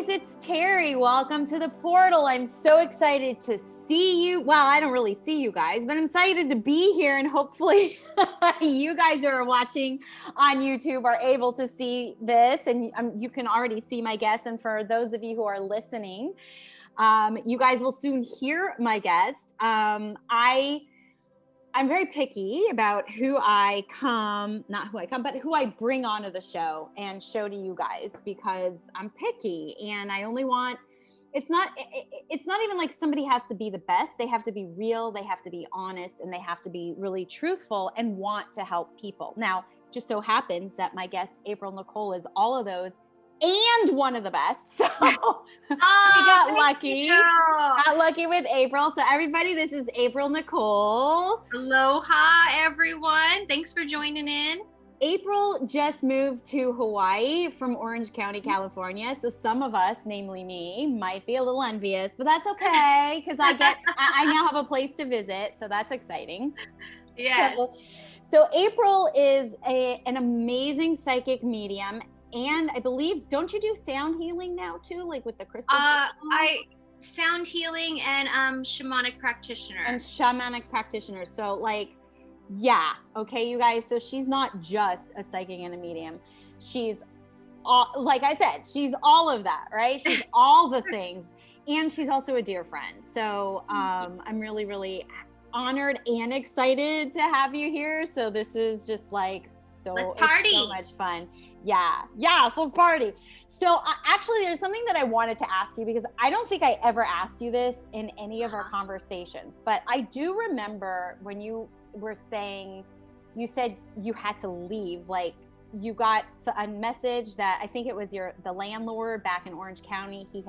it's Terrie. Welcome to the portal. I'm so excited to see you. Well, I don't really see you guys, but I'm excited to be here, and hopefully you guys who are watching on YouTube are able to see this, and you can already see my guest. And for those of you who are listening, you guys will soon hear my guest. I'm very picky about who I bring onto the show and show to you guys, because I'm picky and I only want, it's not even like somebody has to be the best. They have to be real, they have to be honest, and they have to be really truthful and want to help people. Now, just so happens that my guest, Apryl Nicole, is all of those and one of the best. So we got lucky. Got lucky with Apryl. So everybody, this is Apryl Nicole. Aloha, everyone. Thanks for joining in. Apryl just moved to Hawaii from Orange County, California. So some of us, namely me, might be a little envious, but that's okay, because I now have a place to visit. So that's exciting. Yes. So Apryl is an amazing psychic medium. And I believe, don't you do sound healing now too, like with the crystal? Sound healing and shamanic practitioner. So like, yeah, okay, you guys. So she's not just a psychic and a medium. She's all, like I said, she's all of that, right? She's all the things, and she's also a dear friend. So I'm really, really honored and excited to have you here. So this is just like let's party. It's so much fun. Yeah, so let's party. So actually, there's something that I wanted to ask you, because I don't think I ever asked you this in any of our conversations, but I do remember when you were saying, you said you had to leave, like you got a message that I think it was the landlord back in Orange County, he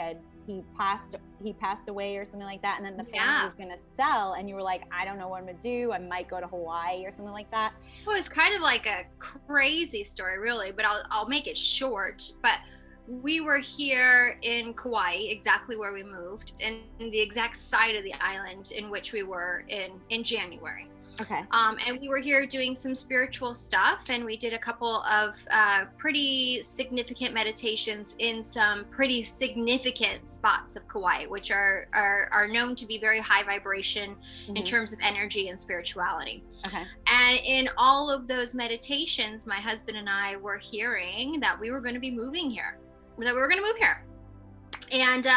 passed away or something like that, and then the family was going to sell, and you were like, I don't know what I'm gonna do, I might go to Hawaii or something like that. Well, it's kind of like a crazy story, really, but I'll make it short. But we were here in Kauai, exactly where we moved, and the exact side of the island in which we were in January. Okay. And we were here doing some spiritual stuff, and we did a couple of pretty significant meditations in some pretty significant spots of Kauai, which are known to be very high vibration in terms of energy and spirituality. Okay. And in all of those meditations, my husband and I were hearing that we were going to be moving here, that we were going to move here. And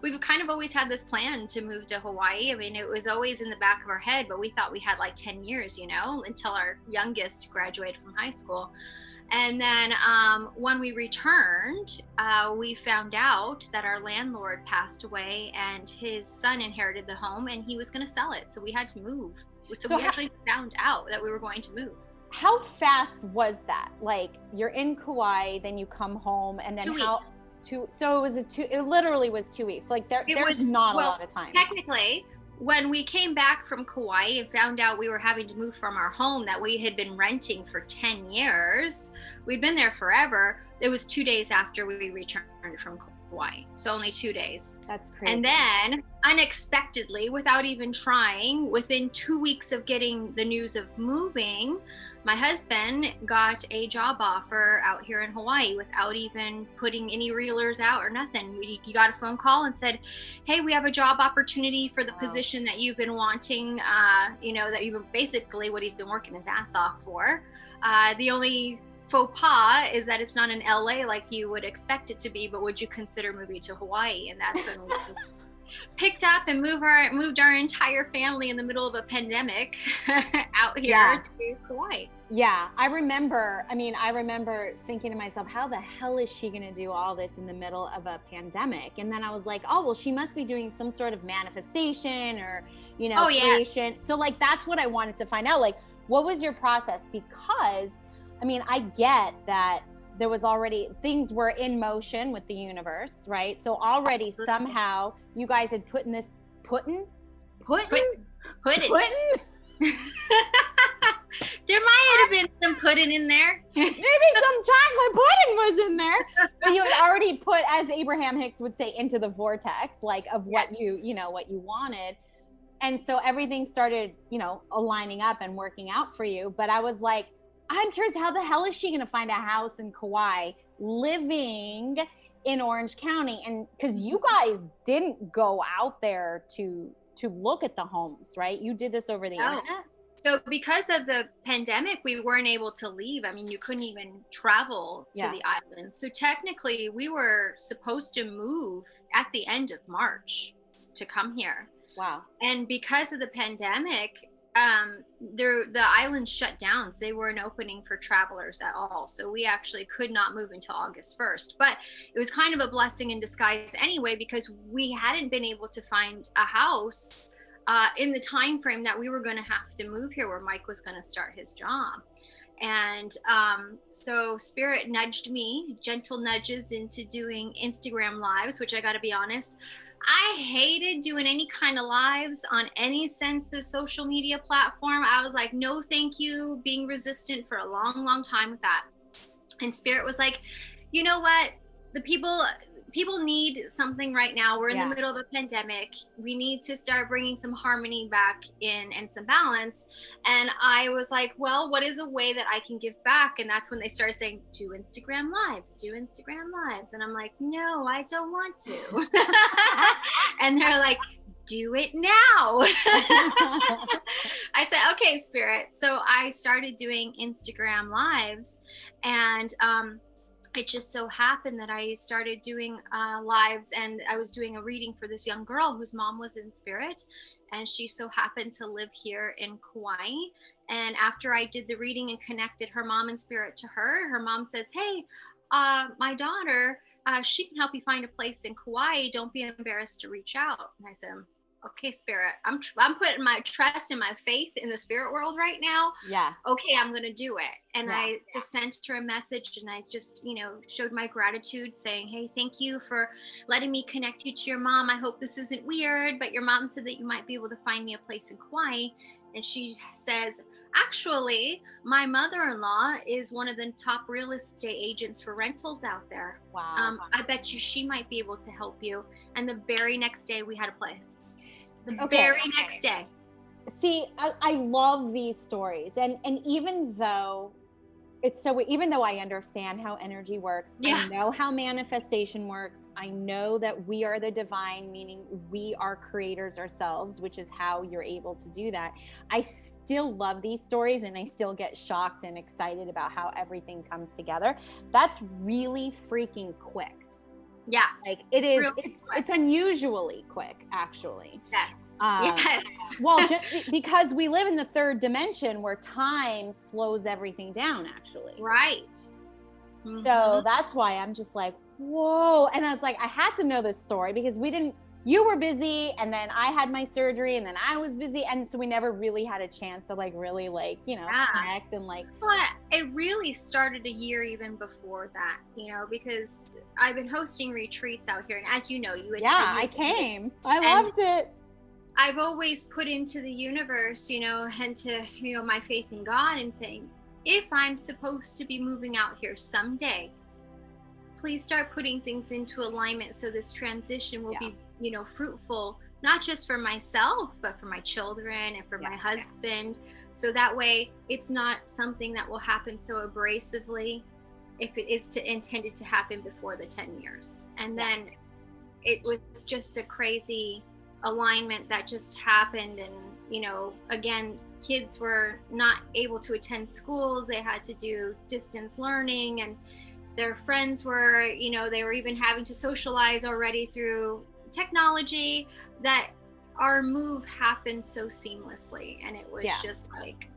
we've kind of always had this plan to move to Hawaii. I mean, it was always in the back of our head, but we thought we had like 10 years, until our youngest graduated from high school. And then when we returned, we found out that our landlord passed away and his son inherited the home, and he was going to sell it. So we had to move. So we actually found out that we were going to move. How fast was that? Like, you're in Kauai, then you come home, and then 2 weeks. So it literally was 2 weeks. Like there's not a lot of time. Technically, when we came back from Kauai and found out we were having to move from our home that we had been renting for 10 years, we'd been there forever. It was 2 days after we returned from Kauai. So only 2 days. That's crazy. And then unexpectedly, without even trying, within 2 weeks of getting the news of moving, my husband got a job offer out here in Hawaii without even putting any reelers out or nothing. He got a phone call and said, hey, we have a job opportunity for the position that you've been wanting, that you've basically what he's been working his ass off for. The only faux pas is that it's not in LA like you would expect it to be, but would you consider moving to Hawaii? And that's when we just picked up and moved our entire family in the middle of a pandemic out here to Kauai. Yeah, I remember thinking to myself, how the hell is she going to do all this in the middle of a pandemic? And then I was like, oh, well, she must be doing some sort of manifestation or, creation. Yeah. So like, that's what I wanted to find out. Like, what was your process? Because, I get that there was already, things were in motion with the universe, right? So already somehow you guys had put in. There might have been some pudding in there. Maybe some chocolate pudding was in there. But you had already put, as Abraham Hicks would say, into the vortex, like of what what you wanted. And so everything started, aligning up and working out for you. But I was like, I'm curious, how the hell is she going to find a house in Kauai living in Orange County. And because you guys didn't go out there to look at the homes, right? You did this over the internet? So because of the pandemic, we weren't able to leave. I mean, you couldn't even travel to the island. So technically we were supposed to move at the end of March to come here. Wow. And because of the pandemic, the island shut down. So they weren't opening for travelers at all. So we actually could not move until August 1st. But it was kind of a blessing in disguise anyway, because we hadn't been able to find a house in the time frame that we were going to have to move here, where Mike was going to start his job. And so Spirit nudged me, gentle nudges, into doing Instagram lives, which I got to be honest, I hated doing any kind of lives on any sense of social media platform. I was like, no, thank you, being resistant for a long, long time with that. And Spirit was like, you know what? The people need something right now. We're in the middle of a pandemic. We need to start bringing some harmony back in and some balance. And I was like, well, what is a way that I can give back? And that's when they started saying, do Instagram lives. And I'm like, no, I don't want to. And they're like, do it now. I said, okay, Spirit. So I started doing Instagram lives, and it just so happened that I started doing lives, and I was doing a reading for this young girl whose mom was in spirit, and she so happened to live here in Kauai. And after I did the reading and connected her mom in spirit to her mom says, hey, my daughter, she can help you find a place in Kauai. Don't be embarrassed to reach out. And I said, okay, Spirit, I'm putting my trust and my faith in the spirit world right now. Yeah. Okay, I'm going to do it. And I just sent her a message, and I just, showed my gratitude, saying, hey, thank you for letting me connect you to your mom. I hope this isn't weird, but your mom said that you might be able to find me a place in Kauai. And she says, actually, my mother-in-law is one of the top real estate agents for rentals out there. Wow. I bet you she might be able to help you. And the very next day we had a place. Next day. See, I love these stories. And even though I understand how energy works, I know how manifestation works, I know that we are the divine, meaning we are creators ourselves, which is how you're able to do that. I still love these stories, and I still get shocked and excited about how everything comes together. That's really freaking quick. Yeah. Like it is, it's unusually quick, actually. Yes. Well, just because we live in the third dimension where time slows everything down, actually. Right. So that's why I'm just like, whoa. And I was like, I had to know this story because you were busy, and then I had my surgery, and then I was busy. And so we never really had a chance to really connect and But it really started a year even before that, because I've been hosting retreats out here. And as you know, you attended. Yeah, I came. I loved it. I've always put into the universe, and to, my faith in God, and saying, if I'm supposed to be moving out here someday, please start putting things into alignment so this transition will be, fruitful, not just for myself, but for my children and for my husband. So that way it's not something that will happen so abrasively if it is intended to happen before the 10 years. And then it was just a crazy alignment that just happened. And, again, kids were not able to attend schools. They had to do distance learning, and their friends were, they were even having to socialize already through technology. That our move happened so seamlessly, and it was just like,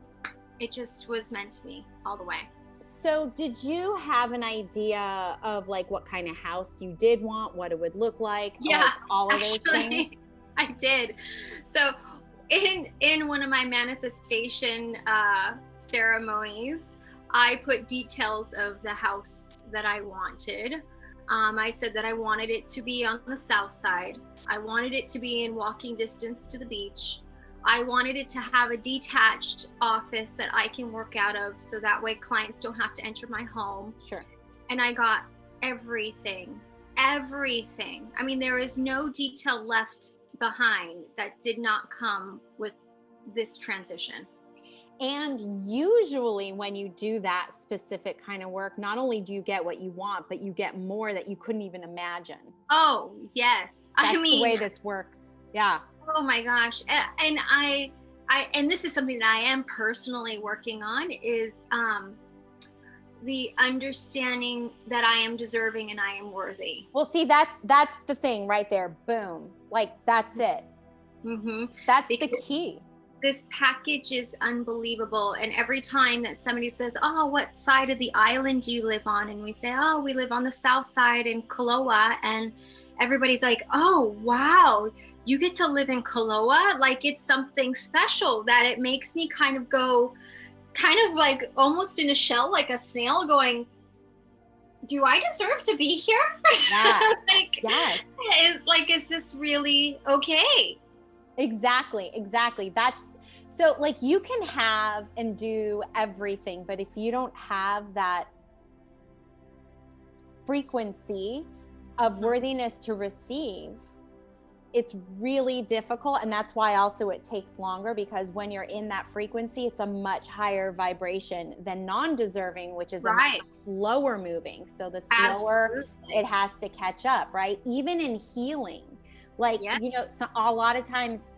it just was meant to be all the way. So did you have an idea of what kind of house you did want, what it would look like? Yeah, all of those things? I did. So in one of my manifestation ceremonies, I put details of the house that I wanted. I said that I wanted it to be on the south side. I wanted it to be in walking distance to the beach. I wanted it to have a detached office that I can work out of, so that way clients don't have to enter my home. Sure. And I got everything. I mean, there is no detail left behind that did not come with this transition. And usually when you do that specific kind of work, not only do you get what you want, but you get more that you couldn't even imagine. Oh, yes. That's I mean, the way this works. Yeah. oh my gosh. And and this is something that I am personally working on, is the understanding that I am deserving and I am worthy. Well, see, that's the thing right there. Boom. Like, that's it. Mm-hmm. That's Because the key. this package is unbelievable. And every time that somebody says, oh, what side of the island do you live on? And we say, oh, we live on the south side in Koloa. And everybody's like, oh, wow, you get to live in Koloa? Like, it's something special, that it makes me kind of go, kind of like almost in a shell, like a snail, going, do I deserve to be here? Yes. Like, yes. Is this really okay? Exactly. That's so, like, you can have and do everything, but if you don't have that frequency of worthiness to receive, it's really difficult. And that's why also it takes longer, because when you're in that frequency, it's a much higher vibration than non-deserving, which is a much slower moving. So the slower it has to catch up, right? Even in healing, like, you know, so a lot of times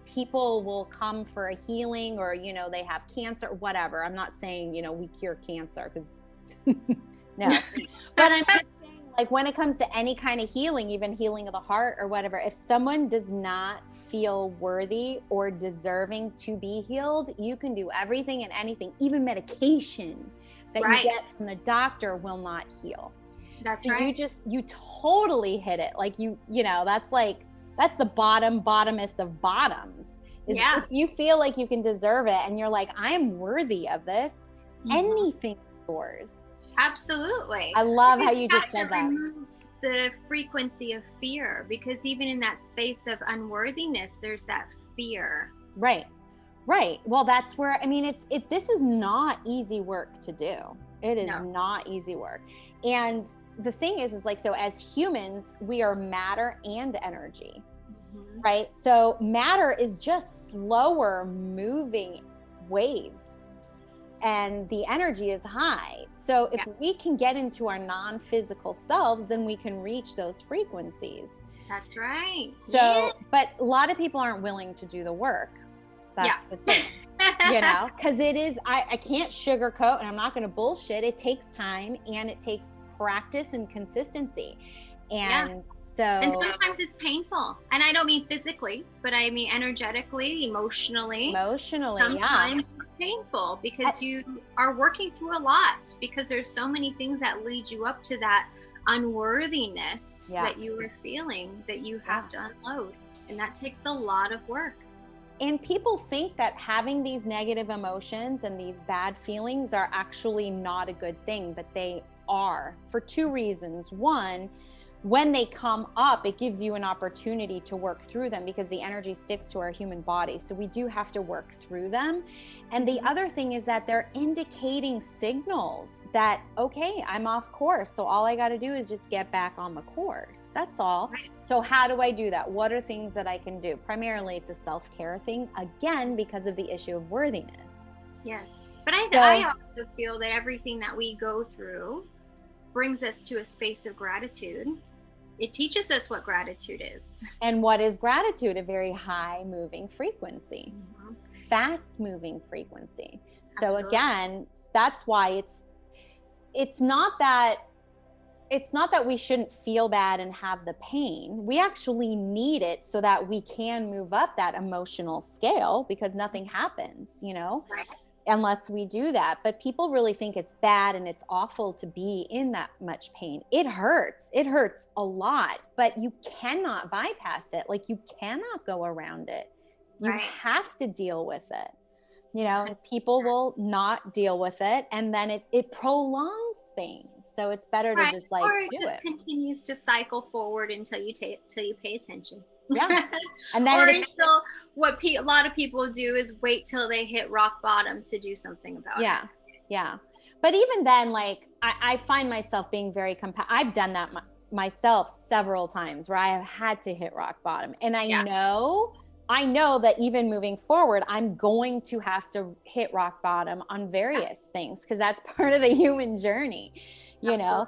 people will come for a healing, or, you know, they have cancer, whatever. I'm not saying, you know, we cure cancer, because no, but I'm just saying, like, when it comes to any kind of healing, even healing of the heart or whatever, if someone does not feel worthy or deserving to be healed, you can do everything and anything, even medication that you get from the doctor will not heal. That's so right. You totally hit it. Like, you know, that's the bottomest of bottoms. If you feel like you can deserve it and you're like, I am worthy of this, anything is yours. Absolutely. I love how you just said that. Remove the frequency of fear, because even in that space of unworthiness, there's that fear. Right. Well, that's where, I mean, this is not easy work to do. It is not easy work. And the thing is like, so as humans, we are matter and energy, right? So matter is just slower moving waves, and the energy is high. So if we can get into our non-physical selves, then we can reach those frequencies. That's right. So, but a lot of people aren't willing to do the work. That's the thing, you know, because it is, I can't sugarcoat, and I'm not going to bullshit. It takes time, and it takes practice and consistency. And and sometimes it's painful, and I don't mean physically, but I mean energetically, emotionally. Sometimes it's painful, because you are working through a lot, because there's so many things that lead you up to that unworthiness that you were feeling, that you have to unload, and that takes a lot of work. And people think that having these negative emotions and these bad feelings are actually not a good thing, but they are, for two reasons. One, when they come up, it gives you an opportunity to work through them, because the energy sticks to our human body. So we do have to work through them. And the other thing is that they're indicating signals that, okay, I'm off course. So all I got to do is just get back on the course. That's all. So how do I do that? What are things that I can do? Primarily, it's a self-care thing, again, because of the issue of worthiness. Yes. But I also feel that everything that we go through brings us to a space of gratitude. It teaches us what gratitude is. And what is gratitude? A very high moving frequency, fast moving frequency. So absolutely. Again, that's why it's not that we shouldn't feel bad and have the pain. We actually need it so that we can move up that emotional scale, because nothing happens, you know, unless we do that. But people really think it's bad and it's awful to be in that much pain. It hurts a lot, but you cannot bypass it. Like, you cannot go around it. You have to deal with it, you know, and people will not deal with it, and then it prolongs things. So it's better to just like do it. Or it just continues to cycle forward until you pay attention. Yeah. And then or until a lot of people do is wait till they hit rock bottom to do something about it. Yeah. But even then, like, I find myself being very I've done that myself several times, where I have had to hit rock bottom. And I I know that even moving forward, I'm going to have to hit rock bottom on various things, because that's part of the human journey, you know.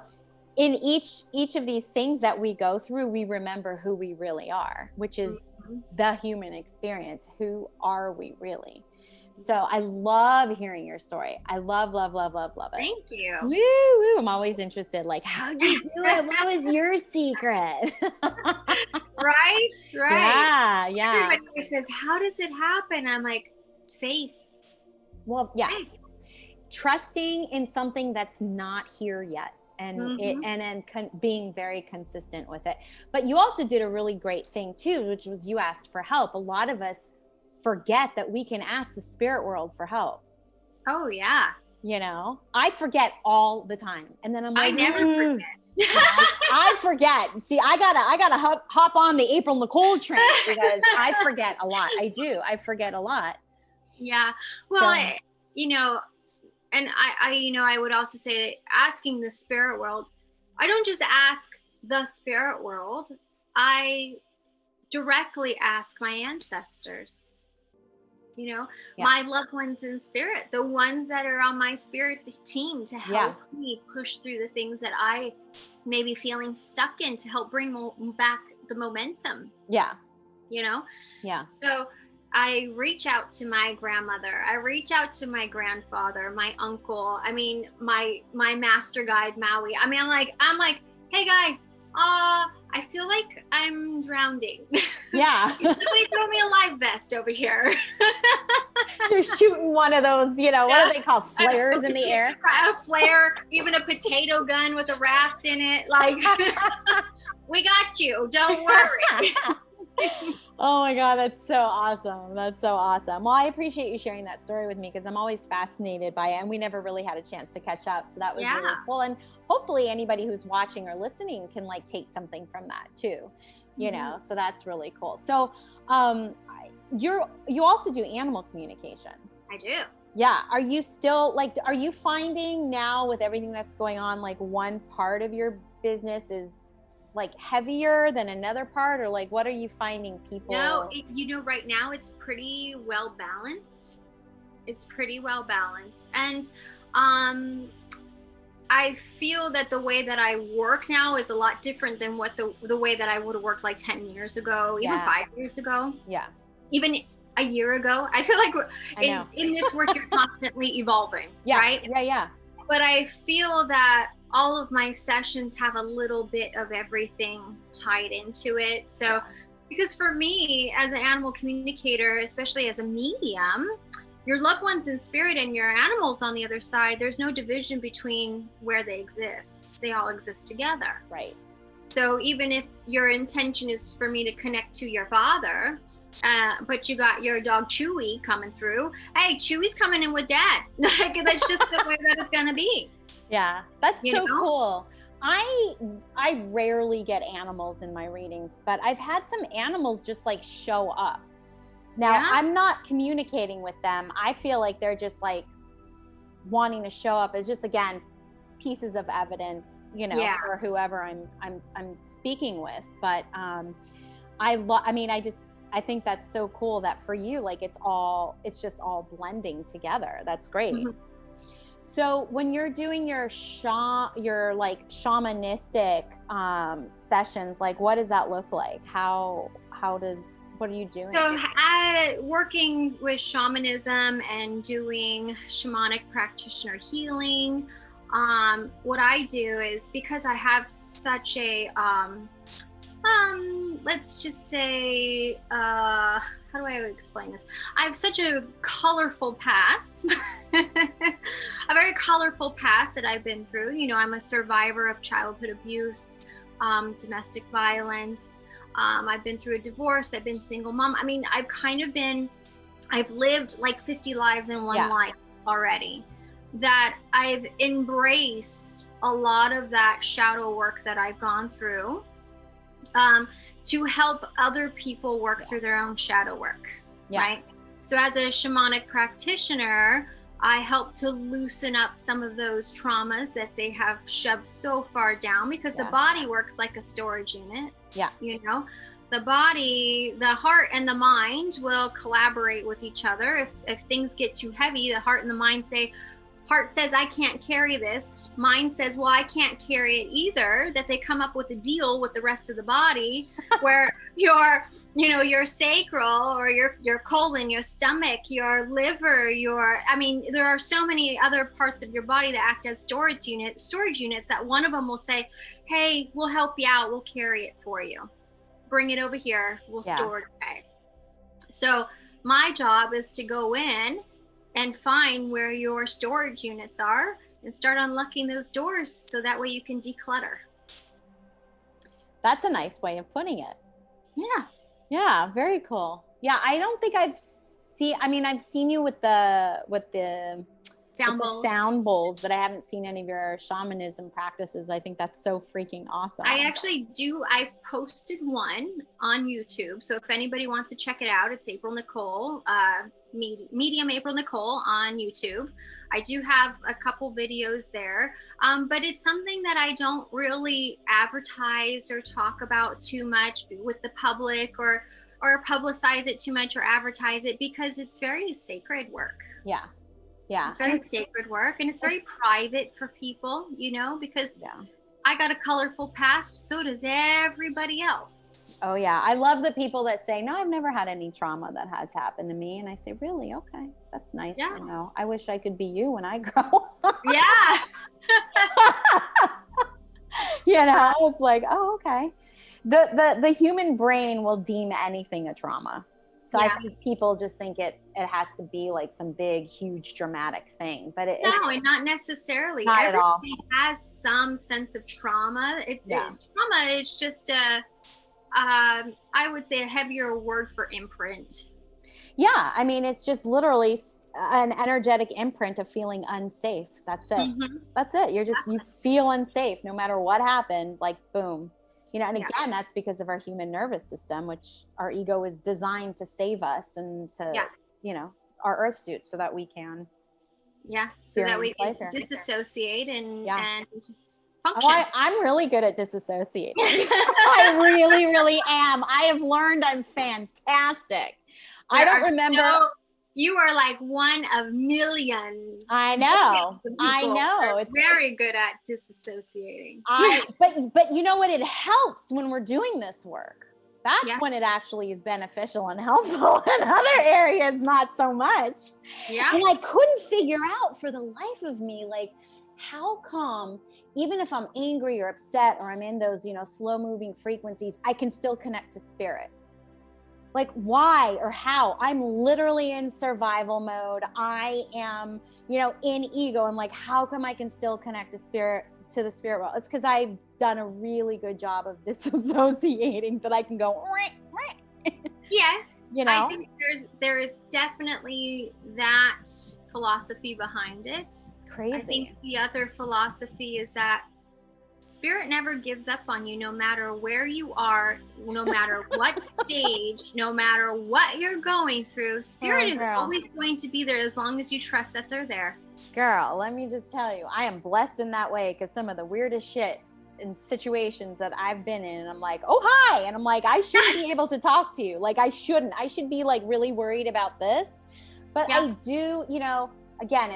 In each of these things that we go through, we remember who we really are, which is the human experience. Who are we really? So I love hearing your story. I love it. Thank you. Woo, woo. I'm always interested. Like, how'd you do it? What was your secret? Right. Yeah. Everybody says, how does it happen? I'm like, faith. Well, yeah. Faith. Trusting in something that's not here yet. And being very consistent with it. But you also did a really great thing too, which was you asked for help. A lot of us forget that we can ask the spirit world for help. Oh yeah. You know, I forget all the time. And then I'm like, I never forget. I forget. See, I gotta hop on the Apryl Nicole train, because I forget a lot. I forget a lot. Yeah. Well, so, you know, and I would also say, asking the spirit world, I don't just ask the spirit world, I directly ask my ancestors, you know, my loved ones in spirit, the ones that are on my spirit team, to help me push through the things that I may be feeling stuck in, to help bring back the momentum. Yeah. You know? Yeah. So I reach out to my grandmother. I reach out to my grandfather, my uncle. I mean, my master guide, Maui. I mean, I'm like, hey guys, I feel like I'm drowning. Yeah. Somebody throw me a life vest over here. You're shooting one of those, you know, what do they call flares in the air? A flare, even a potato gun with a raft in it. Like, we got you. Don't worry. Oh my God, that's so awesome. That's so awesome. Well, I appreciate you sharing that story with me, because I'm always fascinated by it, and we never really had a chance to catch up. So that was really cool. And hopefully anybody who's watching or listening can like take something from that too, you know, so that's really cool. So you also do animal communication. I do. Yeah. Are you still like, are you finding now with everything that's going on, like one part of your business is like heavier than another part, or like what are you finding people? No, you know, right now it's pretty well balanced. And I feel that the way that I work now is a lot different than what the way that I would have worked like 10 years ago, even 5 years ago. Yeah. Even a year ago. I feel like in this work, you're constantly evolving, right? Yeah. But I feel that all of my sessions have a little bit of everything tied into it. So, because for me, as an animal communicator, especially as a medium, your loved ones in spirit and your animals on the other side, there's no division between where they exist. They all exist together. Right. So even if your intention is for me to connect to your father, but you got your dog Chewy coming through, hey, Chewy's coming in with dad. Like, that's just the way that it's going to be. Yeah, that's so cool. I rarely get animals in my readings, but I've had some animals just like show up. Now, I'm not communicating with them. I feel like they're just like wanting to show up as just, again, pieces of evidence, you know, for whoever I'm speaking with. But I think that's so cool that for you, like it's just all blending together. That's great. Mm-hmm. So when you're doing your like shamanistic sessions, like what does that look like? What are you doing? So working with shamanism and doing shamanic practitioner healing, what I do is, because I have such a let's just say, how do I explain this? I have such a colorful past, a very colorful past that I've been through. You know, I'm a survivor of childhood abuse, domestic violence. I've been through a divorce. I've been single mom. I mean, I've lived like 50 lives in one life already, that I've embraced a lot of that shadow work that I've gone through, to help other people work through their own shadow work, right? So as a shamanic practitioner, I help to loosen up some of those traumas that they have shoved so far down, because the body works like a storage unit, you know? the body, the heart and the mind will collaborate with each other. If things get too heavy, the heart and the mind say, heart says, I can't carry this. Mind says, well, I can't carry it either. That they come up with a deal with the rest of the body where your sacral or your colon, your stomach, your liver, there are so many other parts of your body that act as storage units that one of them will say, hey, we'll help you out. We'll carry it for you. Bring it over here. We'll store it away. So my job is to go in and find where your storage units are and start unlocking those doors so that way you can declutter. That's a nice way of putting it. Yeah. Yeah, very cool. Yeah, I don't think I've seen you with the sound bowls, but I haven't seen any of your shamanism practices. I think that's so freaking awesome. I actually do. I've posted one on YouTube. So if anybody wants to check it out, it's Apryl Nicole, medium Apryl Nicole on YouTube. I do have a couple videos there, but it's something that I don't really advertise or talk about too much with the public or publicize it too much or advertise it, because it's very sacred work. Yeah. Yeah. It's very sacred work, and it's very private for people, because I got a colorful past, so does everybody else. Oh yeah. I love the people that say, no, I've never had any trauma that has happened to me. And I say, really? Okay. That's nice to know. I wish I could be you when I grow up. Yeah. It's like, oh, okay. The human brain will deem anything a trauma. So I think people just think it has to be like some big, huge, dramatic thing, but and not necessarily. Not at all. Everything has some sense of trauma. Trauma is just I would say a heavier word for imprint. Yeah, I mean, it's just literally an energetic imprint of feeling unsafe. That's it. Mm-hmm. That's it. You feel unsafe no matter what happened. Like boom. And again, that's because of our human nervous system, which our ego is designed to save us and to, our earth suit so that we can. Yeah. So that we can disassociate and function. Oh, I'm really good at disassociating. I really, really am. I have learned I'm fantastic. I don't remember. You are like one of millions. I know. It's very good at disassociating. But you know what? It helps when we're doing this work. That's when it actually is beneficial and helpful. In other areas, not so much. Yeah. And I couldn't figure out for the life of me, like, how come even if I'm angry or upset or I'm in those, slow moving frequencies, I can still connect to spirit. Like why or how? I'm literally in survival mode. I am, in ego. I'm like, how come I can still connect to the spirit world? It's because I've done a really good job of disassociating, but I can go. Yes, I think there is definitely that philosophy behind it. It's crazy. I think the other philosophy is that spirit never gives up on you, no matter where you are, no matter what stage, no matter what you're going through. Spirit is always going to be there as long as you trust that they're there. Girl, let me just tell you, I am blessed in that way, because some of the weirdest shit in situations that I've been in, and I'm like, oh, hi. And I'm like, I shouldn't be able to talk to you. Like, I shouldn't. I should be like really worried about this. But I do, again,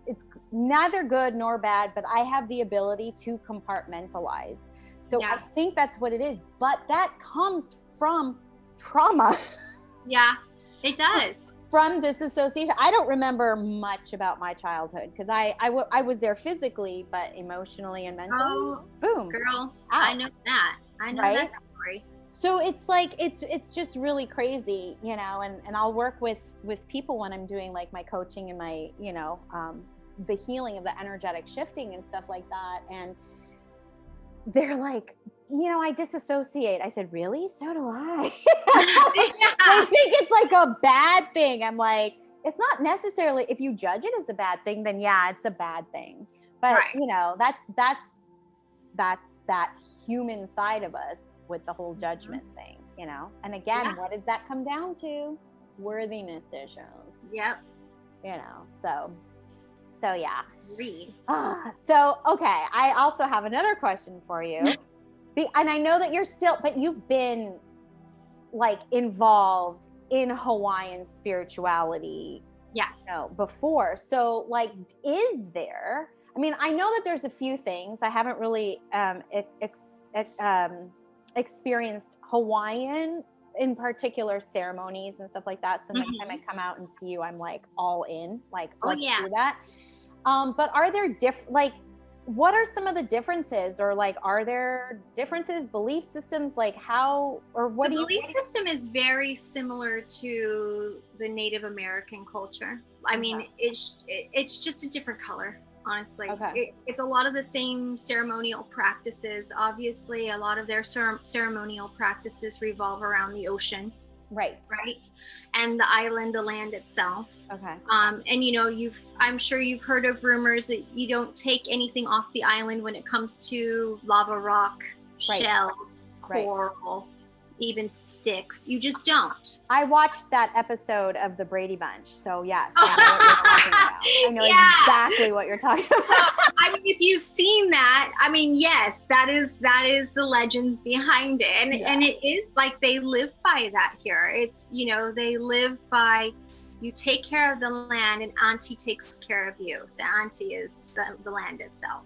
it's neither good nor bad, but I have the ability to compartmentalize. So I think that's what it is. But that comes from trauma. Yeah, it does. From disassociation. I don't remember much about my childhood because I was there physically, but emotionally and mentally, boom. Girl, out. I know that. I know that story. So it's like, it's just really crazy, and I'll work with people when I'm doing like my coaching and my, the healing of the energetic shifting and stuff like that. And they're like, I disassociate. I said, really? So do I. I think it's like a bad thing. I'm like, it's not necessarily, if you judge it as a bad thing, then it's a bad thing. But that's that human side of us with the whole judgment thing, and again, what does that come down to? Worthiness issues. Yep. So yeah. So, okay. I also have another question for you. And I know that you've been like involved in Hawaiian spirituality, Yeah. before. So like, is there, I mean, I know that there's a few things. I haven't really experienced Hawaiian in particular ceremonies and stuff like that. So next time I come out and see you, I'm like all in, like, let's do that. But are there what are some of the differences, or like, are there differences, belief systems, like how, or what? The belief system is very similar to the Native American culture. I mean, it's just a different color, honestly. It's a lot of the same ceremonial practices. Obviously, a lot of their ceremonial practices revolve around the ocean. Right. And the island, the land itself. And you know, I'm sure you've heard of rumors that you don't take anything off the island when it comes to lava rock, shells, coral, even sticks. You just don't. I watched that episode of the Brady Bunch, so yes, I know what you're talking about. I know exactly what you're talking about. I mean, if you've seen that, I mean, yes, that is the legends behind it, and it is like they live by that here. It's, you know, they live by, you take care of the land and Auntie takes care of you. So Auntie is the land itself.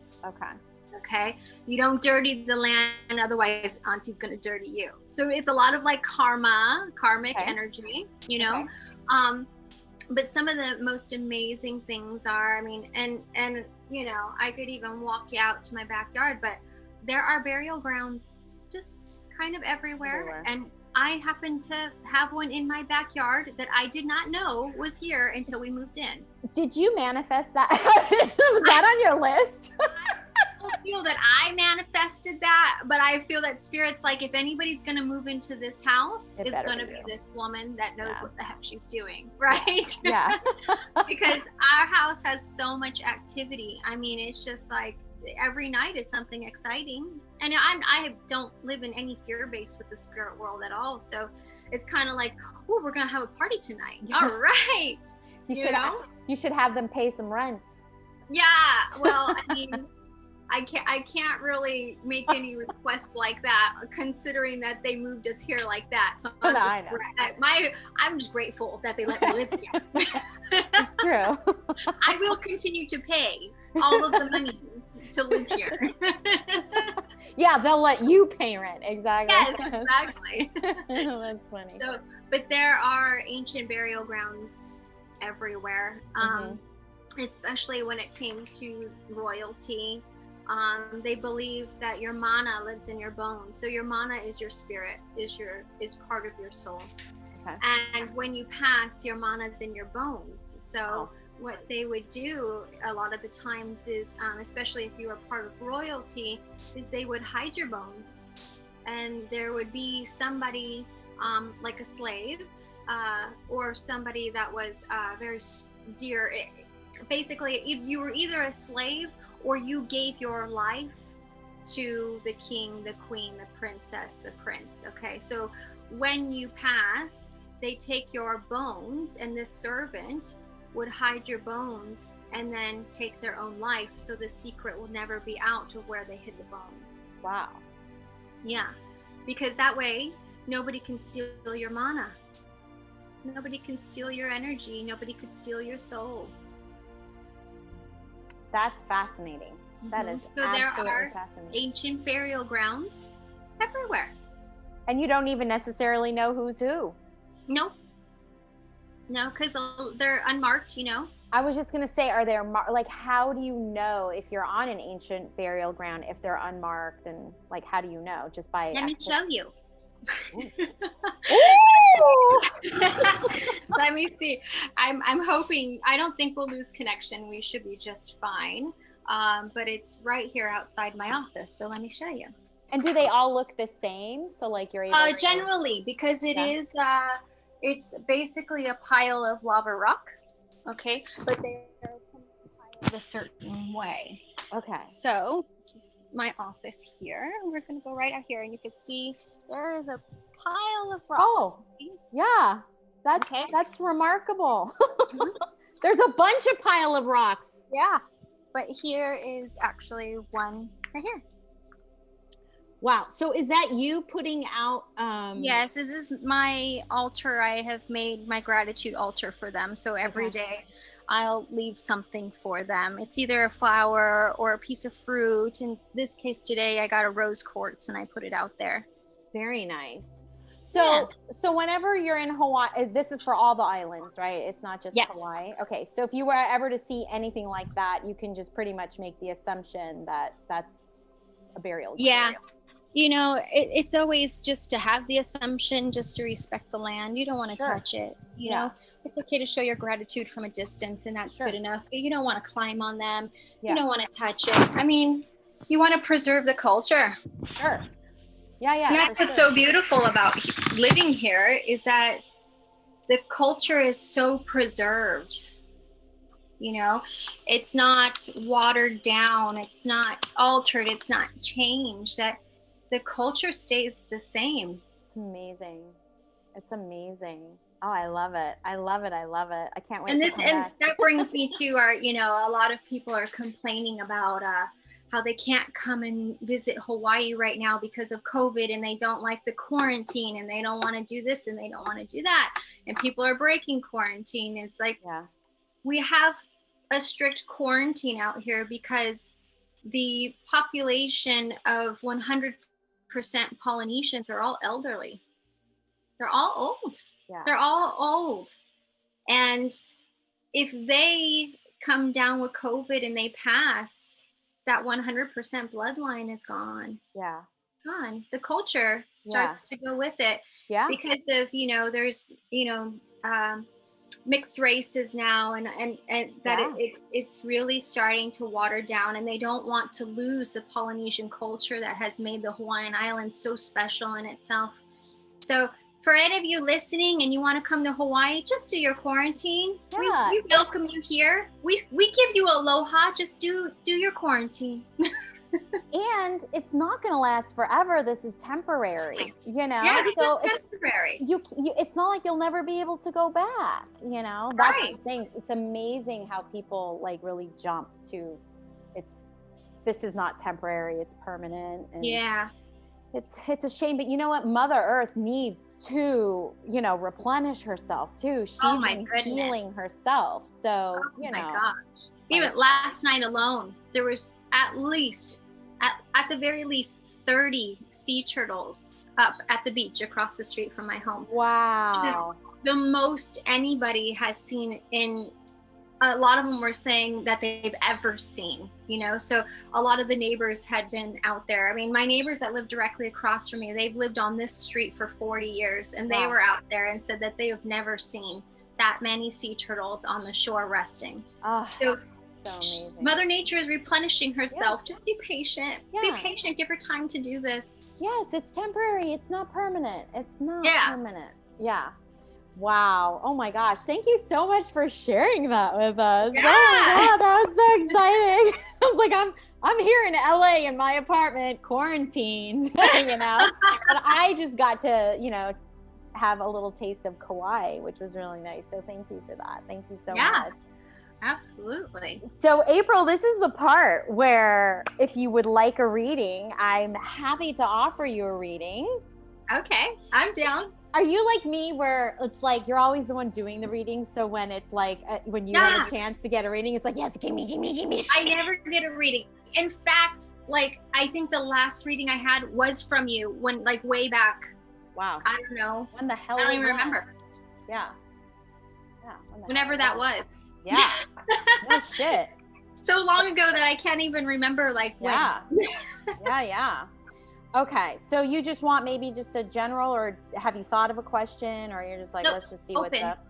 Okay. You don't dirty the land, otherwise Auntie's going to dirty you. So it's a lot of like karmic energy, you know. But some of the most amazing things are, I mean, and you know, I could even walk you out to my backyard, but there are burial grounds just kind of everywhere. And I happen to have one in my backyard that I did not know was here until we moved in. Did you manifest that? Was that on your list? I don't feel that I manifested that, but I feel that Spirit's like, if anybody's going to move into this house, it's going to be this woman that knows what the heck she's doing, right? Yeah. Because our house has so much activity. I mean, it's just like every night is something exciting. And I don't live in any fear base with the spirit world at all. So it's kind of like, oh, we're going to have a party tonight. All right. You should have them pay some rent. Yeah. Well, I mean, I can't really make any requests like that, considering that they moved us here like that. So I'm just grateful that they let me live here. It's true. I will continue to pay all of the monies to live here. Yeah, they'll let you pay rent. Exactly. Yes, exactly. That's funny. So, but there are ancient burial grounds everywhere, especially when it came to royalty. They believe that your mana lives in your bones. So your mana is your spirit, is part of your soul. And when you pass, your mana's in your bones. So what they would do a lot of the times is, especially if you were part of royalty, is they would hide your bones. And there would be somebody like a slave or somebody that was very dear. Basically, you were either a slave or you gave your life to the king, the queen, the princess, the prince. Okay, so when you pass, they take your bones, and this servant would hide your bones and then take their own life, so the secret will never be out to where they hid the bones. Wow. Yeah, because that way nobody can steal your mana. Nobody can steal your energy. Nobody could steal your soul. That's fascinating. That is absolutely fascinating. Ancient burial grounds everywhere. And you don't even necessarily know who's who. Nope. No, because they're unmarked, you know. I was just going to say, are there, like, how do you know if you're on an ancient burial ground, if they're unmarked, and like, how do you know? Just by... Let me show you. Let me see. I'm hoping, I don't think we'll lose connection. We should be just fine. But it's right here outside my office. So let me show you. And do they all look the same? So like you're able to... Generally, because it is, it's basically a pile of lava rock. Okay. But they're compiled a certain way. Okay. So this is my office here. We're going to go right out here, and you can see there is a pile of rocks. Oh, yeah. That's remarkable. There's a bunch of pile of rocks. Yeah. But here is actually one right here. Wow. So is that you putting out? Yes, this is my altar. I have made my gratitude altar for them. So every Okay. day I'll leave something for them. It's either a flower or a piece of fruit. In this case today, I got a rose quartz and I put it out there. Very nice. So, so whenever you're in Hawaii, this is for all the islands, right? It's not just Yes. Hawaii. Okay. So if you were ever to see anything like that, you can just pretty much make the assumption that that's a burial. Yeah. You know, it's always just to have the assumption, just to respect the land. You don't want to touch it. You know, it's okay to show your gratitude from a distance, and that's good enough. But you don't want to climb on them. You don't want to touch it. I mean, you want to preserve the culture. Sure. Yeah, yeah. And that's what's so beautiful about living here, is that the culture is so preserved. You know, it's not watered down. It's not altered. It's not changed. That the culture stays the same. It's amazing. It's amazing. Oh, I love it. I love it. I love it. I can't wait. And that brings me to our, you know, a lot of people are complaining about how they can't come and visit Hawaii right now because of COVID, and they don't like the quarantine, and they don't want to do this and they don't want to do that. And people are breaking quarantine. It's like, we have a strict quarantine out here because the population of 100% Polynesians are all elderly. They're all old. They're all old. And if they come down with COVID and they pass, that 100% bloodline is gone. Gone. The culture starts to go with it. Because of, you know, there's, you know, mixed races now, and that it's really starting to water down, and they don't want to lose the Polynesian culture that has made the Hawaiian Islands so special in itself. So for any of you listening and you want to come to Hawaii, just do your quarantine. We welcome you here. We give you aloha. Just do your quarantine. And it's not going to last forever. This is temporary, you know? So it's temporary. It's not like you'll never be able to go back, you know? That's the thing. It's amazing how people like really jump to this is not temporary, it's permanent. And it's a shame, but you know what? Mother Earth needs to, you know, replenish herself too. She's healing herself. So, you know. My gosh. Even last night alone, there was at the very least 30 sea turtles up at the beach across the street from my home. Wow. The most anybody has seen. In a lot of them were saying that they've ever seen, you know, so a lot of the neighbors had been out there. I mean, my neighbors that live directly across from me, they've lived on this street for 40 years, and they were out there and said that they have never seen that many sea turtles on the shore resting. So amazing. Mother Nature is replenishing herself. Just be patient. Be patient. Give her time to do this. Yes, it's temporary. It's not permanent. It's not permanent. Yeah. Wow. Oh my gosh. Thank you so much for sharing that with us. Oh my God, that was so exciting. I was like, I'm here in LA in my apartment, quarantined, you know. But I just got to, you know, have a little taste of Kauai, which was really nice. So thank you for that. Thank you so much. Absolutely. So April, this is the part where if you would like a reading, I'm happy to offer you a reading. Okay, I'm down. Are you like me where it's like you're always the one doing the reading? So when it's like when you have a chance to get a reading, it's like, yes, give me. I never get a reading. In fact, like I think the last reading I had was from you when like way back. Wow. I don't know. When the hell? I don't even remember. Yeah. Whenever that was. Yeah. No shit. So long ago that I can't even remember like when. Yeah. Okay. So you just want maybe just a general, or have you thought of a question, or you're just like, let's just see what's up?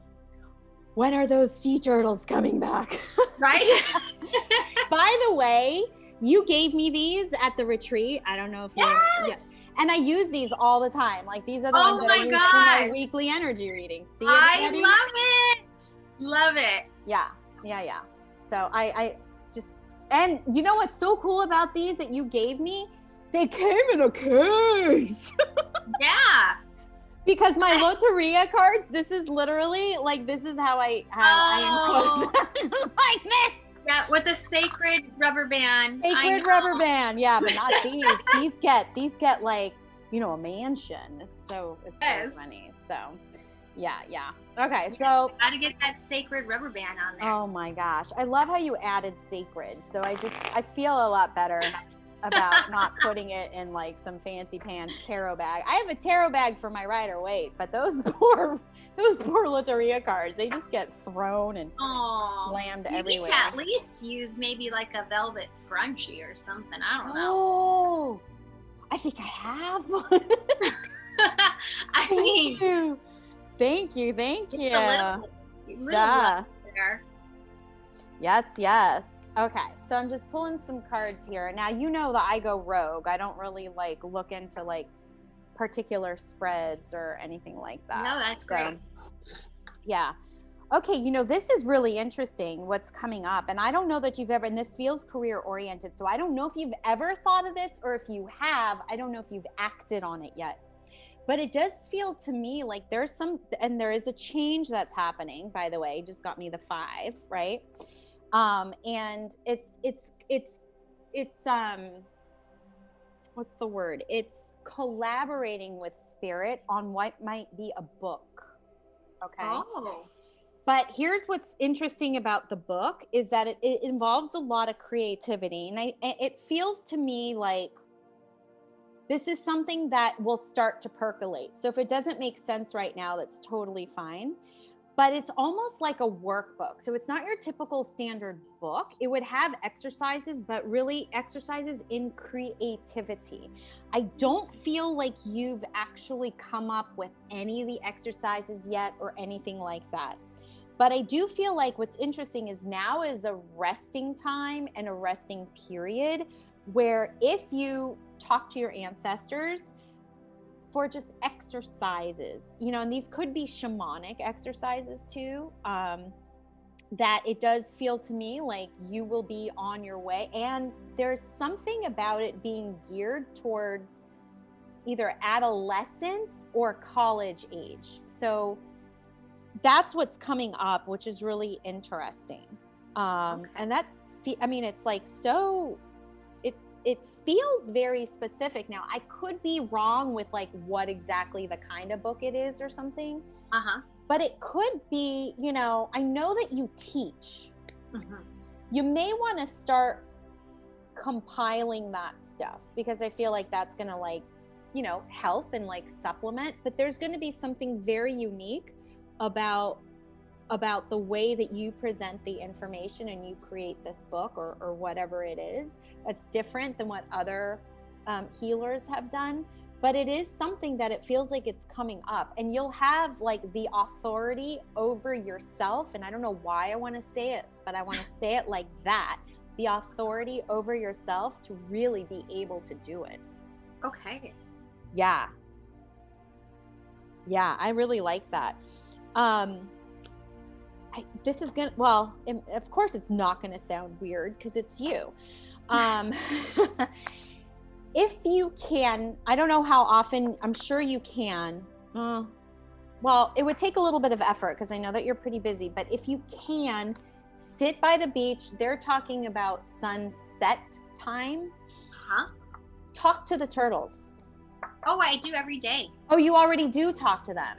When are those sea turtles coming back? Right. By the way, you gave me these at the retreat. I don't know if you and I use these all the time. Like these are the ones that I use for my weekly energy readings. See, I love it. Yeah. So I just, and you know what's so cool about these that you gave me? They came in a case. Yeah. Because my Loteria cards, this is literally like, this is how I encode them. Like this. Yeah, with a sacred rubber band. Sacred rubber band. Yeah, but not these. These get like, a mansion. It's so funny. So yeah. Okay, so gotta get that sacred rubber band on there. Oh my gosh. I love how you added sacred. So I feel a lot better about not putting it in like some fancy pants tarot bag. I have a tarot bag for my Rider-Waite, but those poor Loteria cards, they just get thrown and slammed everywhere. You need to at least use maybe like a velvet scrunchie or something. I don't know. Oh, I think I have one. Thank you. Just a little yeah. there. Yes. Okay, so I'm just pulling some cards here. Now, that I go rogue. I don't really like look into like particular spreads or anything like that. No, that's great. Yeah. Okay, this is really interesting what's coming up. And I don't know that you've ever, and this feels career oriented. So I don't know if you've ever thought of this, or if you have, I don't know if you've acted on it yet. But it does feel to me like there is a change that's happening, by the way. Just got me the 5, right? And it's what's the word? It's collaborating with spirit on what might be a book. Okay. Oh. But here's what's interesting about the book is that it involves a lot of creativity. And it feels to me like this is something that will start to percolate. So if it doesn't make sense right now, that's totally fine. But it's almost like a workbook. So it's not your typical standard book. It would have exercises, but really exercises in creativity. I don't feel like you've actually come up with any of the exercises yet or anything like that. But I do feel like what's interesting is now is a resting time and a resting period where if you talk to your ancestors for just exercises, and these could be shamanic exercises too, that it does feel to me like you will be on your way. And there's something about it being geared towards either adolescence or college age. So that's what's coming up, which is really interesting. Okay. And it's like, so it feels very specific. Now, I could be wrong with like what exactly the kind of book it is or something. But it could be, I know that you teach. You may want to start compiling that stuff because I feel like that's going to like, help and like supplement, but there's going to be something very unique about the way that you present the information and you create this book or whatever it is that's different than what other healers have done. But it is something that it feels like it's coming up, and you'll have like the authority over yourself. And I don't know why I want to say it, but I want to say it like that, the authority over yourself to really be able to do it. Okay. Yeah, I really like that. This is gonna, well, of course it's not gonna sound weird because it's you. If you can, I don't know how often, I'm sure you can. Well, it would take a little bit of effort because I know that you're pretty busy, but if you can, sit by the beach. They're talking about sunset time. Talk to the turtles. Oh, I do every day. Oh, you already do talk to them.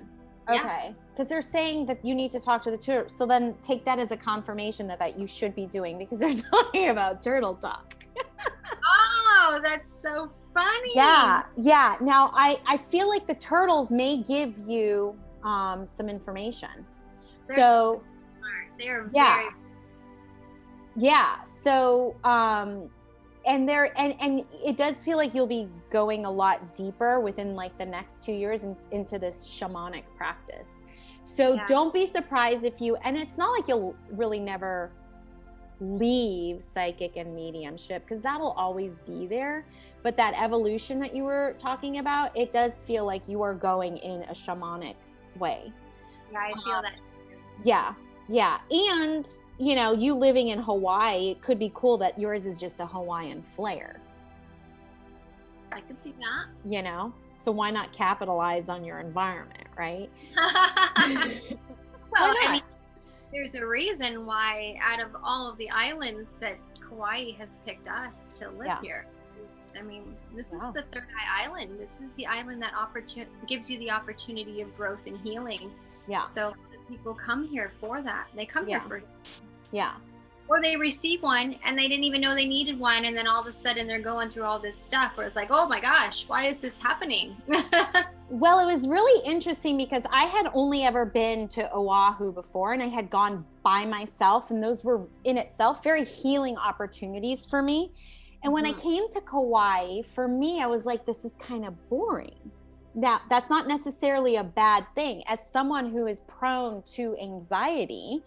Yeah. Okay. Because they're saying that you need to talk to the turtle. So then take that as a confirmation that you should be doing, because they're talking about turtle talk. Oh, that's so funny. Yeah. Now, I feel like the turtles may give you some information. They're so smart. They're very. Yeah. So, and it does feel like you'll be going a lot deeper within like the next 2 years into this shamanic practice. So don't be surprised and it's not like you'll really never leave psychic and mediumship, because that'll always be there. But that evolution that you were talking about, it does feel like you are going in a shamanic way. Yeah, I feel that. Yeah. And, you living in Hawaii, it could be cool that yours is just a Hawaiian flair. I could see that. So why not capitalize on your environment, right? Well, I mean, There's a reason why out of all of the islands that Kauai has picked us to live here. I mean, this is the third eye island. This is the island that gives you the opportunity of growth and healing. Yeah. So people come here for that. They come here for or they receive one and they didn't even know they needed one, and then all of a sudden they're going through all this stuff where it's like, oh my gosh, why is this happening? Well, it was really interesting because I had only ever been to Oahu before, and I had gone by myself, and those were in itself very healing opportunities for me. And when I came to Kauai, for me, I was like, this is kind of boring. Now, that's not necessarily a bad thing. As someone who is prone to anxiety,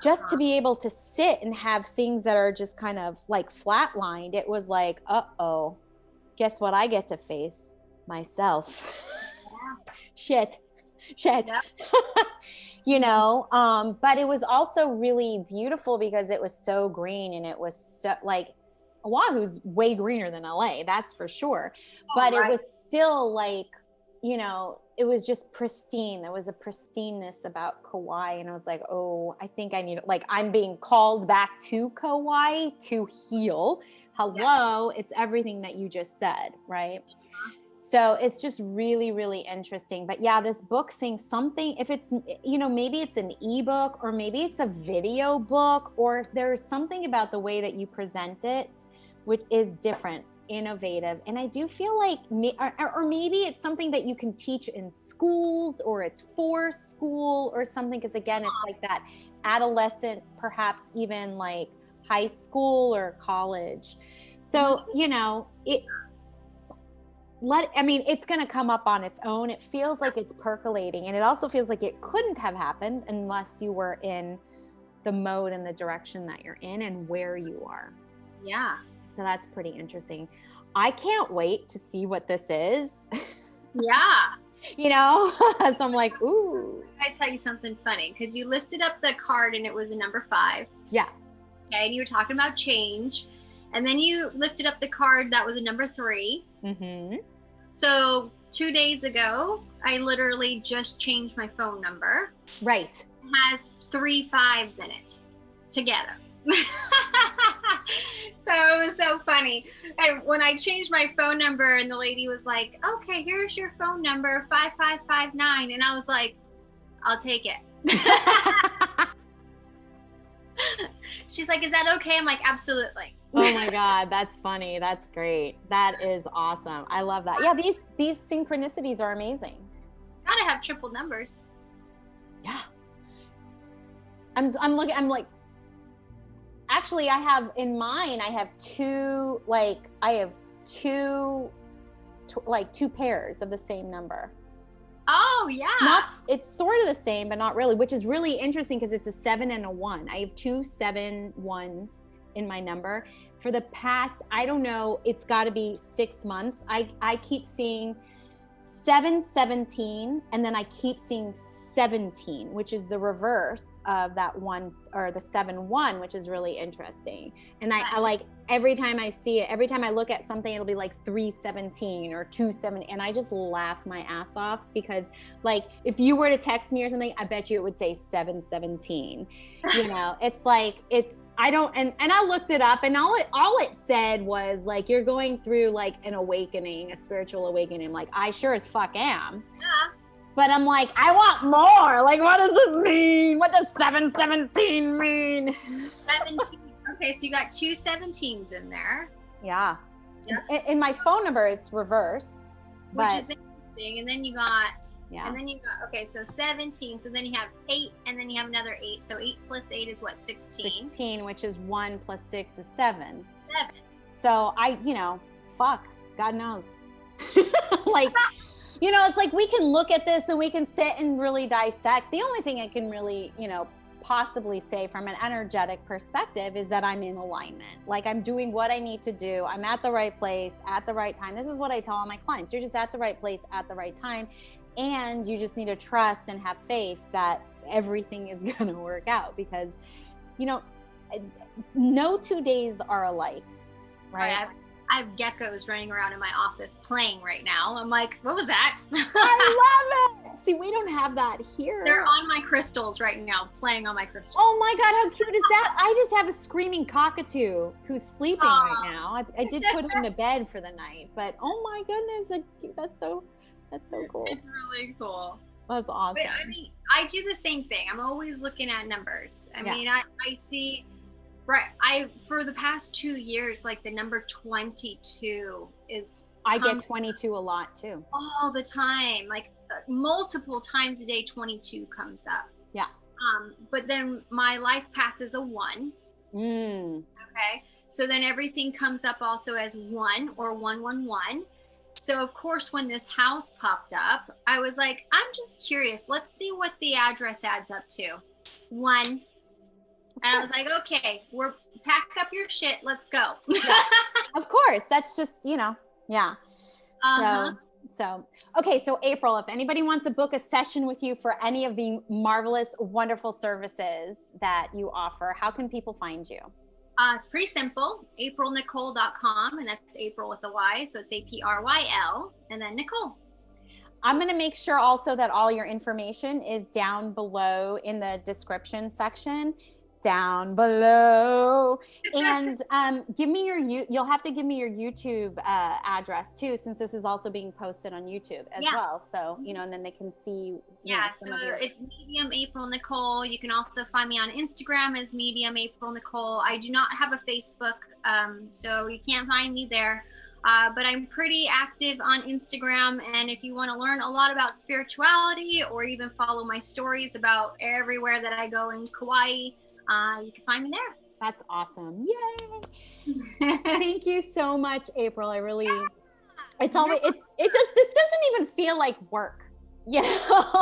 just to be able to sit and have things that are just kind of like flatlined, it was like, uh-oh, guess what I get to face? Myself. Shit. Yep. You know, but it was also really beautiful because it was so green, and it was so like, Oahu's way greener than LA, that's for sure. But it was still like, you know, it was just pristine. There was a pristineness about Kauai, and I was like, oh, I think I need, like, I'm being called back to Kauai to heal. Hello, it's everything that you just said, right? So it's just really, really interesting. But yeah, this book thing, something, if it's, you know, maybe it's an ebook, or maybe it's a video book, or there's something about the way that you present it, which is different, innovative. And I do feel like, or maybe it's something that you can teach in schools, or it's for school or something. Because again, it's like that adolescent, perhaps even like high school or college. So, you know, it's going to come up on its own. It feels like it's percolating, and it also feels like it couldn't have happened unless you were in the mode and the direction that you're in and where you are. Yeah. So that's pretty interesting. I can't wait to see what this is. Yeah. You know, so I'm like, ooh. I tell you something funny, because you lifted up the card and it was a number 5. Yeah. Okay. And you were talking about change. And then you lifted up the card that was a number 3. Mm-hmm. So 2 days ago, I literally just changed my phone number. Right. It has 3 5s in it together. So it was so funny. And when I changed my phone number, and the lady was like, okay, here's your phone number, 5559. And I was like, I'll take it. She's like, is that okay? I'm like, absolutely. Oh my God, that's funny. That's great. That is awesome. I love that. Yeah, these synchronicities are amazing. Gotta have triple numbers. Yeah. I'm like, actually, I have in mine, I have two pairs of the same number. Oh yeah. It's sort of the same, but not really, which is really interesting because it's a 7 and a 1. I have 2 7 1s in my number. For the past, I don't know, it's got to be 6 months. I keep seeing 717, and then I keep seeing 17, which is the reverse of that one, or the 7-1, which is really interesting. And I like, every time I see it, every time I look at something, it'll be like 317 or 27, and I just laugh my ass off, because like, if you were to text me or something, I bet you it would say 717. You know, it's like, and I looked it up, and all it said was like, you're going through like an awakening, a spiritual awakening. I'm like, I sure as fuck am. Yeah. But I'm like, I want more. Like, what does this mean? What does 717 mean? 17. Okay, so you got 2 17s in there. Yeah. In my phone number, it's reversed. Which is interesting. And then you got, yeah. And then you got, okay, so 17. So then you have 8, and then you have another 8. So 8 plus 8 is what, 16? 16, which is 1 plus 6 is 7. 7. So fuck, God knows. Like, you know, it's like, we can look at this and we can sit and really dissect. The only thing I can really, you know, possibly say from an energetic perspective is that I'm in alignment. Like, I'm doing what I need to do. I'm at the right place at the right time. This is what I tell all my clients. You're just at the right place at the right time. And you just need to trust and have faith that everything is going to work out, because, you know, no 2 days are alike, right? I have geckos running around in my office playing right now. I'm like, what was that? I love it. See, we don't have that here. They're on my crystals right now, playing on my crystals. Oh my God, how cute is that? I just have a screaming cockatoo who's sleeping right now. I did put him to bed for the night, but oh my goodness, that's so cool. It's really cool. That's awesome. But I mean, I do the same thing. I'm always looking at numbers. I mean, I see, right. For the past 2 years, like the number 22 is. I get 22 a lot too. All the time, like multiple times a day, 22 comes up. Yeah. But then my life path is a 1. Okay. So then everything comes up also as 1 or 111. So of course, when this house popped up, I was like, I'm just curious. Let's see what the address adds up to. 1. And I was like, okay, pack up your shit. Let's go. Yeah. Of course. That's just, yeah. So, okay. So Apryl, if anybody wants to book a session with you for any of the marvelous, wonderful services that you offer, how can people find you? It's pretty simple. AprylNicole.com, and that's Apryl with a Y. So it's APRYL and then Nicole. I'm going to make sure also that all your information is down below in the description section. Down below. And you'll have to give me your YouTube address too, since this is also being posted on YouTube as well. So, and then they can see. So it's Medium Apryl Nicole. You can also find me on Instagram as Medium Apryl Nicole. I do not have a Facebook, so you can't find me there. But I'm pretty active on Instagram. And if you want to learn a lot about spirituality or even follow my stories about everywhere that I go in Kauai, you can find me there. That's awesome. Yay. Thank you so much, Apryl. I really, it's always, this doesn't even feel like work. This doesn't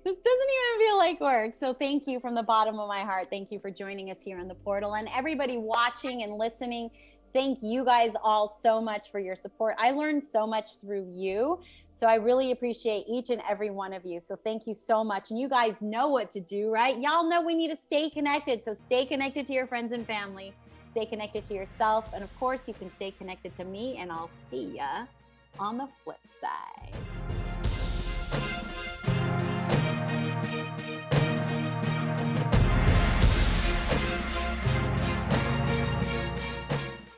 even feel like work. So thank you from the bottom of my heart. Thank you for joining us here on the portal, and everybody watching and listening. Thank you guys all so much for your support. I learned so much through you. So I really appreciate each and every one of you. So thank you so much. And you guys know what to do, right? Y'all know we need to stay connected. So stay connected to your friends and family. Stay connected to yourself. And of course, you can stay connected to me, and I'll see ya on the flip side.